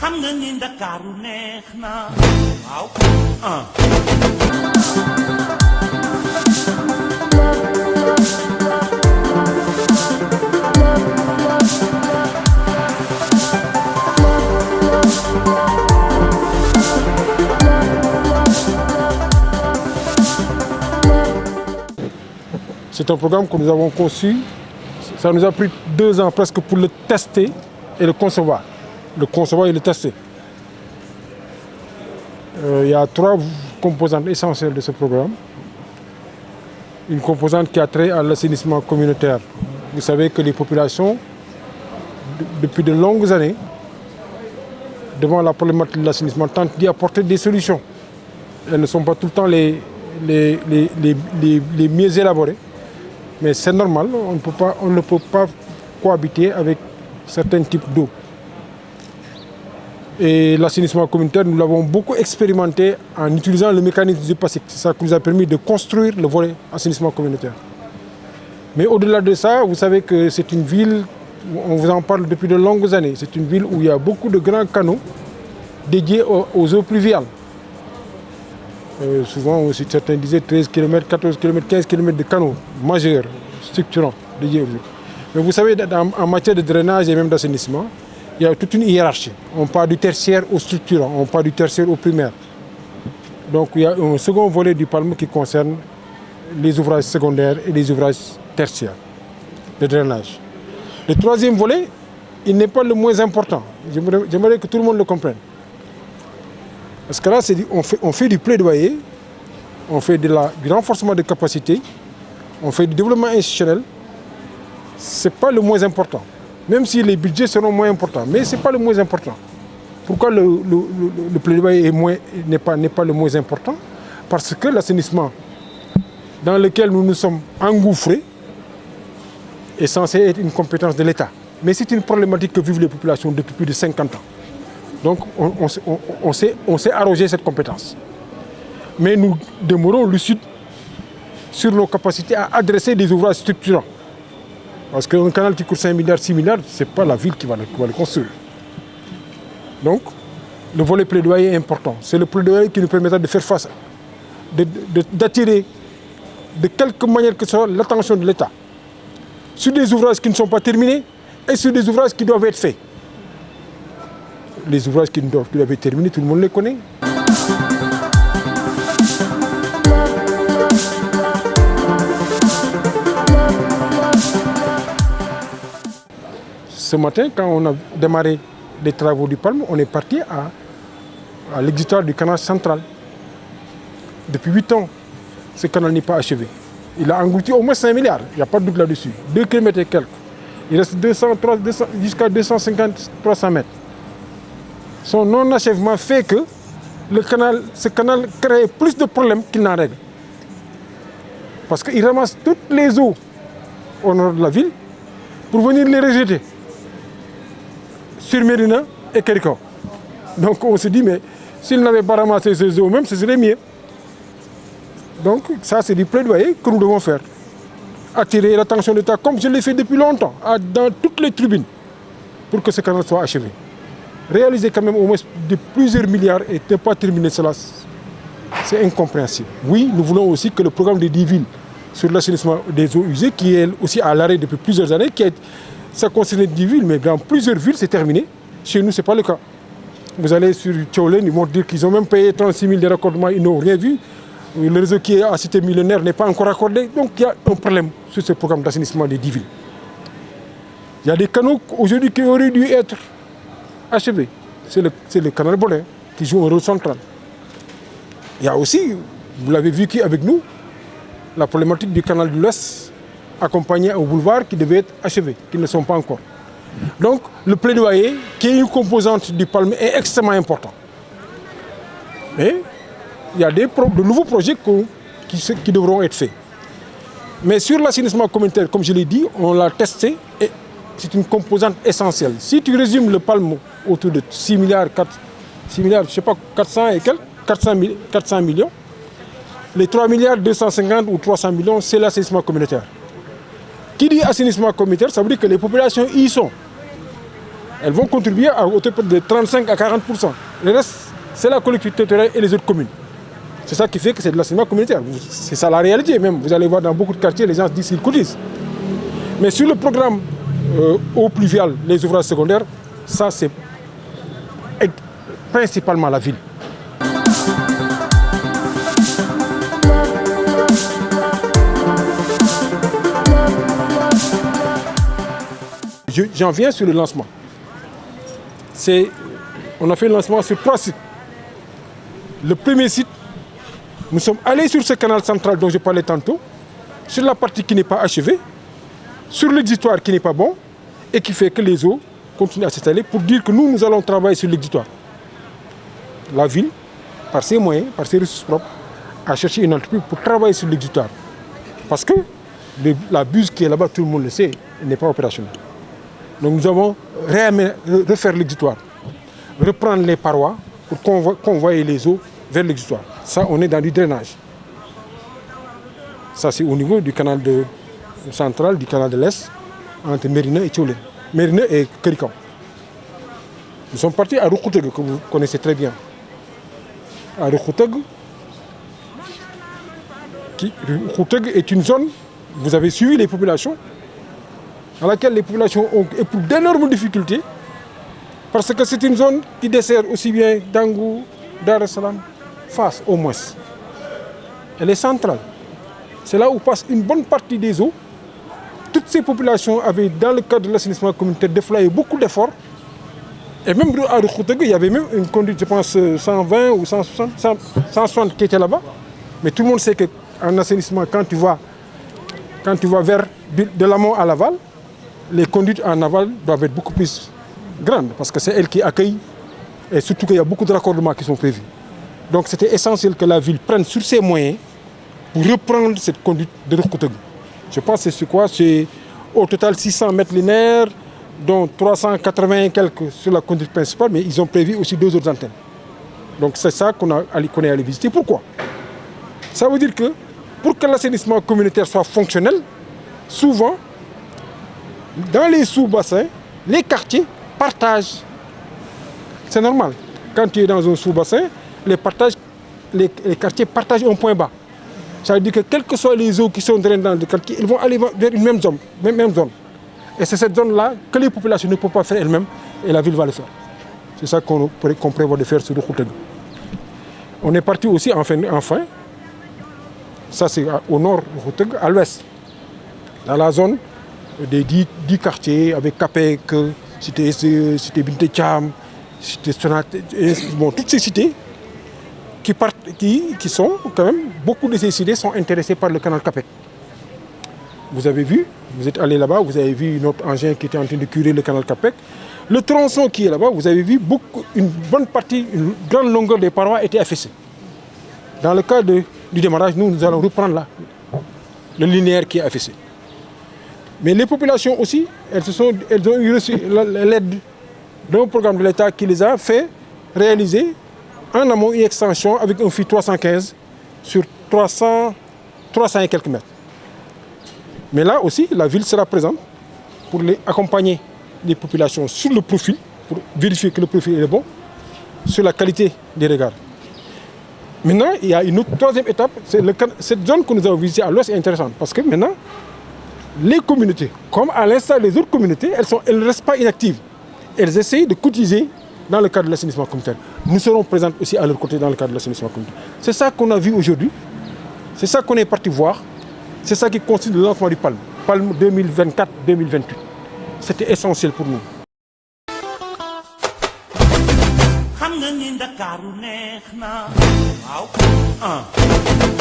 xam nga ni Ndakaaru neex na waaw C'est un programme que nous avons conçu. Ça nous a pris 2 ans presque pour le tester et le concevoir. Le concevoir et le tester. Il y a 3 composantes essentielles de ce programme. Une composante qui a trait à l'assainissement communautaire. Vous savez que les populations, depuis de longues années, devant la problématique de l'assainissement, tentent d'y apporter des solutions. Elles ne sont pas tout le temps les mieux élaborées. Mais c'est normal, on ne peut pas cohabiter avec certains types d'eau. Et l'assainissement communautaire, nous l'avons beaucoup expérimenté en utilisant le mécanisme du PASIC. C'est ça qui nous a permis de construire le volet assainissement communautaire. Mais au-delà de ça, vous savez que c'est une ville, on vous en parle depuis de longues années, c'est une ville où il y a beaucoup de grands canaux dédiés aux eaux pluviales. Souvent aussi, certains disaient 13 km, 14 km, 15 km de canaux majeurs, structurants, dédiés aux eaux. Mais vous savez, en matière de drainage et même d'assainissement, il y a toute une hiérarchie. On part du tertiaire au structurant, on part du tertiaire au primaire. Donc il y a un second volet du PALM qui concerne les ouvrages secondaires et les ouvrages tertiaires de drainage. Le troisième volet, il n'est pas le moins important. J'aimerais que tout le monde le comprenne. Parce que là, on fait du plaidoyer, on fait du renforcement de capacité, on fait du développement institutionnel. Ce n'est pas le moins important. Même si les budgets seront moins importants, mais ce n'est pas le moins important. Pourquoi le plaidoyer n'est pas le moins important? Parce que l'assainissement dans lequel nous nous sommes engouffrés est censé être une compétence de l'État. Mais c'est une problématique que vivent les populations depuis plus de 50 ans. Donc on s'est arrogé cette compétence. Mais nous demeurons lucides sur nos capacités à adresser des ouvrages structurants. Parce qu'un canal qui coûte 5 milliards, 6 milliards, ce n'est pas la ville qui va le construire. Donc, le volet plaidoyer est important. C'est le plaidoyer qui nous permettra de faire face, d'attirer de quelque manière que ce soit l'attention de l'État sur des ouvrages qui ne sont pas terminés et sur des ouvrages qui doivent être faits. Les ouvrages qui doivent être terminés, tout le monde les connaît. Ce matin, quand on a démarré les travaux du PALM, on est parti à l'exutoire du canal central. Depuis 8 ans, ce canal n'est pas achevé. Il a englouti au moins 5 milliards, il n'y a pas de doute là-dessus. 2 km et quelques. Il reste jusqu'à 250-300 mètres. Son non-achèvement fait que ce canal crée plus de problèmes qu'il n'en règle. Parce qu'il ramasse toutes les eaux au nord de la ville pour venir les rejeter sur Mérina et Kéricor. Donc on se dit, mais s'il n'avait pas ramassé ces eaux même, ce serait mieux. Donc ça, c'est du plaidoyer que nous devons faire. Attirer l'attention de l'État, comme je l'ai fait depuis longtemps, dans toutes les tribunes, pour que ce canal soit achevé. Réaliser quand même au moins de plusieurs milliards et ne pas terminer cela, c'est incompréhensible. Oui, nous voulons aussi que le programme des 10 villes sur l'assainissement des eaux usées, qui est aussi à l'arrêt depuis plusieurs années, ça concerne 10 villes, mais dans plusieurs villes, c'est terminé. Chez nous, ce n'est pas le cas. Vous allez sur Tchoulen, ils vont dire qu'ils ont même payé 36 000 de raccordements, ils n'ont rien vu. Le réseau qui est à Cité Millionnaire n'est pas encore accordé. Donc il y a un problème sur ce programme d'assainissement des 10 villes. Il y a des canaux aujourd'hui qui auraient dû être achevés. C'est le canal Bolin qui joue un rôle central. Il y a aussi, vous l'avez vu avec nous, la problématique du canal de l'Ouest accompagné au boulevard qui devait être achevé, qui ne sont pas encore. Donc le plaidoyer, qui est une composante du PALM, est extrêmement important. Mais il y a de nouveaux projets qui devront être faits. Mais sur l'assainissement communautaire, comme je l'ai dit, on l'a testé et c'est une composante essentielle. Si tu résumes le PALM autour de 6 milliards, je sais pas, 400 et quelques, 400 millions, les 3 milliards 250 ou 300 millions, c'est l'assainissement communautaire. Qui dit assainissement communautaire, ça veut dire que les populations y sont. elles vont contribuer à hauteur de 35 à 40%. Le reste, c'est la collectivité territoriale et les autres communes. C'est ça qui fait que c'est de l'enseignement communautaire. C'est ça la réalité même. Vous allez voir dans beaucoup de quartiers, les gens disent qu'ils cotisent. Mais sur le programme eau pluviale, les ouvrages secondaires, ça c'est principalement la ville. J'en viens sur le lancement. On a fait le lancement sur 3 sites. Le premier site, nous sommes allés sur ce canal central dont je parlais tantôt, sur la partie qui n'est pas achevée, sur l'exutoire qui n'est pas bon et qui fait que les eaux continuent à s'installer pour dire que nous allons travailler sur l'exutoire. La ville, par ses moyens, par ses ressources propres, a cherché une entreprise pour travailler sur l'exutoire. Parce que la buse qui est là-bas, tout le monde le sait, n'est pas opérationnelle. Donc nous avons refaire l'exutoire, reprendre les parois pour convoyer les eaux vers l'exutoire. Ça, on est dans du drainage. Ça, c'est au niveau du canal central, du canal de l'Est, entre Mérina et Tcholé. Mérina et Kerikan. Nous sommes partis à Rukhoutegue, que vous connaissez très bien. À Rukhoutegue, Rukhoutegue est une zone, vous avez suivi les populations, dans laquelle les populations ont éprouvent d'énormes difficultés, parce que c'est une zone qui dessert aussi bien Dangou, Dar es Salaam, Fass au moins. Elle est centrale. C'est là où passe une bonne partie des eaux. Toutes ces populations avaient, dans le cadre de l'assainissement communautaire, déployé beaucoup d'efforts. Et même à Rukhoutegue, il y avait même une conduite, je pense, 120 ou 160 qui était là-bas. Mais tout le monde sait qu'en assainissement, quand tu vas vers de l'amont à l'aval, les conduites en aval doivent être beaucoup plus grandes parce que c'est elles qui accueillent et surtout qu'il y a beaucoup de raccordements qui sont prévus. Donc c'était essentiel que la ville prenne sur ses moyens pour reprendre cette conduite de Rukhoutegue. Je pense que c'est quoi? C'est au total 600 mètres linéaires, dont 380 et quelques sur la conduite principale, mais ils ont prévu aussi 2 autres antennes. Donc c'est ça qu'on est allé visiter. Pourquoi? Ça veut dire que pour que l'assainissement communautaire soit fonctionnel, souvent, dans les sous-bassins, les quartiers partagent. C'est normal. Quand tu es dans un sous-bassin, les quartiers partagent un point bas. Ça veut dire que quelles que soient les eaux qui sont drainées dans le quartier, ils vont aller vers une même zone. Et c'est cette zone-là que les populations ne peuvent pas faire elles-mêmes et la ville va le faire. C'est ça qu'on prévoit de faire sur Rukhoutegue. On est parti aussi enfin, ça c'est au nord de Rukhoutegue, à l'ouest, dans la zone des 10 quartiers avec Capek, cité Binté Cham, cité Sonat, bon, toutes ces cités qui sont quand même, beaucoup de ces cités sont intéressées par le canal Capek. Vous avez vu, vous êtes allé là-bas, vous avez vu notre engin qui était en train de curer le canal Capek. Le tronçon qui est là-bas, vous avez vu une bonne partie, une grande longueur des parois a été affaissée. Dans le cas du démarrage, nous allons reprendre là le linéaire qui est affaissé. Mais les populations aussi, elles ont eu reçu l'aide d'un programme de l'État qui les a fait réaliser en amont une extension avec un fil 315 sur 300 et quelques mètres. Mais là aussi, la ville sera présente pour accompagner les populations sur le profil, pour vérifier que le profil est bon, sur la qualité des regards. Maintenant, il y a une autre troisième étape, cette zone que nous avons visitée à l'ouest est intéressante parce que maintenant, les communautés, comme à l'instar des autres communautés, elles ne restent pas inactives. Elles essayent de cotiser dans le cadre de l'assainissement communautaire. Nous serons présents aussi à leur côté dans le cadre de l'assainissement communautaire. C'est ça qu'on a vu aujourd'hui, c'est ça qu'on est parti voir, c'est ça qui constitue le lancement du PALM, PALM 2024-2028. C'était essentiel pour nous. xam nga ni Ndakaaru neex na waaw